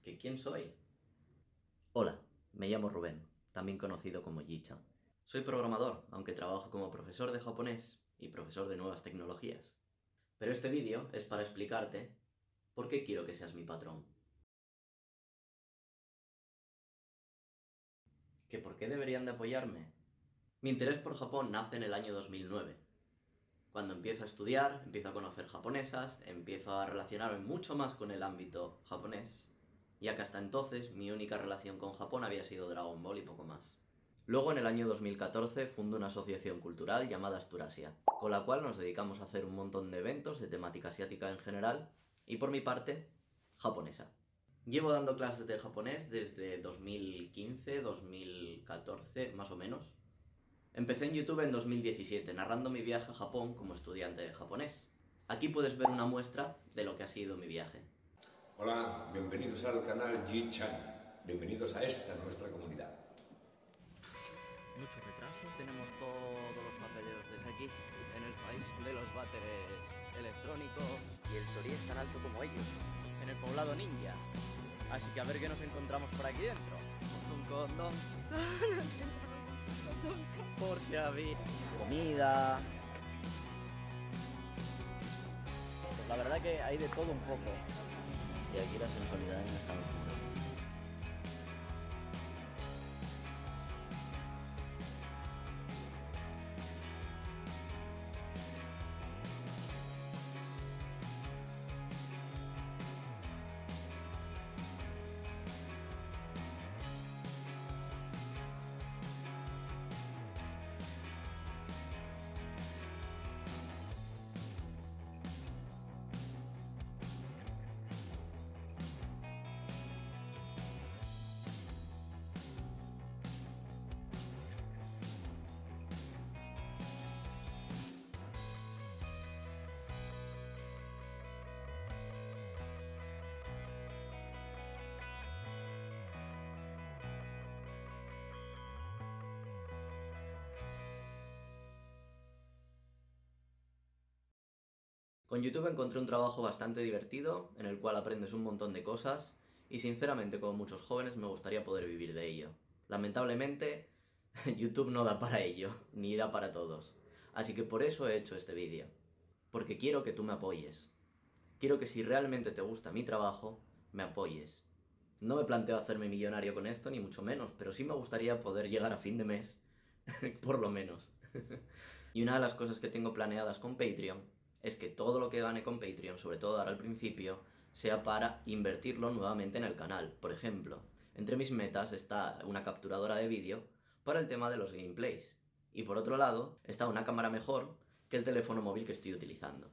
¿Que quién soy? Hola, me llamo Rubén, también conocido como Ji-chan. Soy programador, aunque trabajo como profesor de japonés y profesor de nuevas tecnologías. Pero este vídeo es para explicarte por qué quiero que seas mi patrón. ¿Que por qué deberían de apoyarme? Mi interés por Japón nace en el año 2009. Cuando empiezo a estudiar, empiezo a conocer japonesas, empiezo a relacionarme mucho más con el ámbito japonés, ya que hasta entonces mi única relación con Japón había sido Dragon Ball y poco más. Luego, en el año 2014, fundo una asociación cultural llamada Asturasia, con la cual nos dedicamos a hacer un montón de eventos de temática asiática en general, y por mi parte, japonesa. Llevo dando clases de japonés desde 2015, 2014, más o menos. Empecé en YouTube en 2017, narrando mi viaje a Japón como estudiante de japonés. Aquí puedes ver una muestra de lo que ha sido mi viaje. Hola, bienvenidos al canal Ji-chan. Bienvenidos a esta nuestra comunidad. Mucho retraso. Tenemos todos los papeleos desde aquí, en el país de los váteres electrónicos. Y el torí es tan alto como ellos. En el poblado ninja. Así que a ver qué nos encontramos por aquí dentro. Un condón. Por si había comida. Pues la verdad que hay de todo un poco. Y aquí la sensualidad en esta locura. Con YouTube encontré un trabajo bastante divertido, en el cual aprendes un montón de cosas, y sinceramente, como muchos jóvenes, me gustaría poder vivir de ello. Lamentablemente, YouTube no da para ello, ni da para todos. Así que por eso he hecho este vídeo. Porque quiero que tú me apoyes. Quiero que si realmente te gusta mi trabajo, me apoyes. No me planteo hacerme millonario con esto, ni mucho menos, pero sí me gustaría poder llegar a fin de mes, por lo menos. Y una de las cosas que tengo planeadas con Patreon es que todo lo que gane con Patreon, sobre todo ahora al principio, sea para invertirlo nuevamente en el canal. Por ejemplo, entre mis metas está una capturadora de vídeo para el tema de los gameplays. Y por otro lado, está una cámara mejor que el teléfono móvil que estoy utilizando.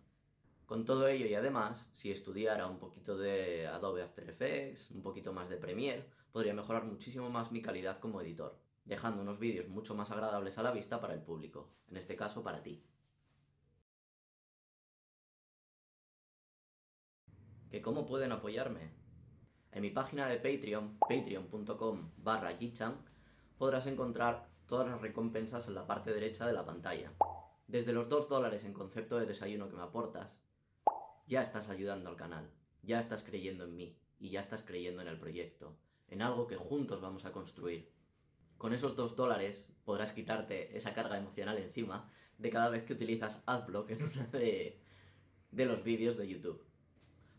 Con todo ello y además, si estudiara un poquito de Adobe After Effects, un poquito más de Premiere, podría mejorar muchísimo más mi calidad como editor, dejando unos vídeos mucho más agradables a la vista para el público, en este caso para ti. ¿Que cómo pueden apoyarme? En mi página de Patreon, patreon.com/jichan, podrás encontrar todas las recompensas en la parte derecha de la pantalla. Desde los $2 en concepto de desayuno que me aportas, ya estás ayudando al canal, ya estás creyendo en mí y ya estás creyendo en el proyecto, en algo que juntos vamos a construir. Con esos $2 podrás quitarte esa carga emocional encima de cada vez que utilizas Adblock en uno de los vídeos de YouTube.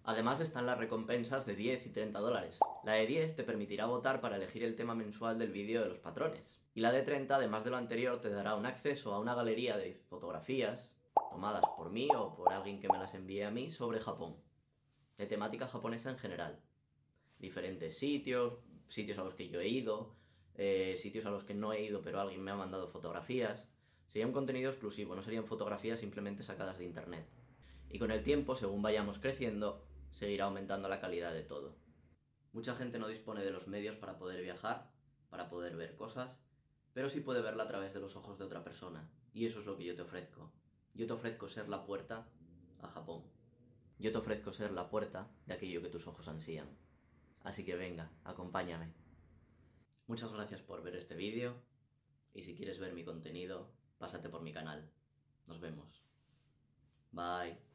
Además están las recompensas de 10 y $30. La de 10 te permitirá votar para elegir el tema mensual del vídeo de los patrones. Y la de 30, además de lo anterior, te dará un acceso a una galería de fotografías tomadas por mí o por alguien que me las envíe a mí sobre Japón, de temática japonesa en general. Diferentes sitios, sitios a los que yo he ido, sitios a los que no he ido pero alguien me ha mandado fotografías. Sería un contenido exclusivo, no serían fotografías simplemente sacadas de internet. Y con el tiempo, según vayamos creciendo, seguirá aumentando la calidad de todo. Mucha gente no dispone de los medios para poder viajar, para poder ver cosas, pero sí puede verla a través de los ojos de otra persona. Y eso es lo que yo te ofrezco. Yo te ofrezco ser la puerta a Japón. Yo te ofrezco ser la puerta de aquello que tus ojos ansían. Así que venga, acompáñame. Muchas gracias por ver este vídeo, y si quieres ver mi contenido, pásate por mi canal. Nos vemos. Bye.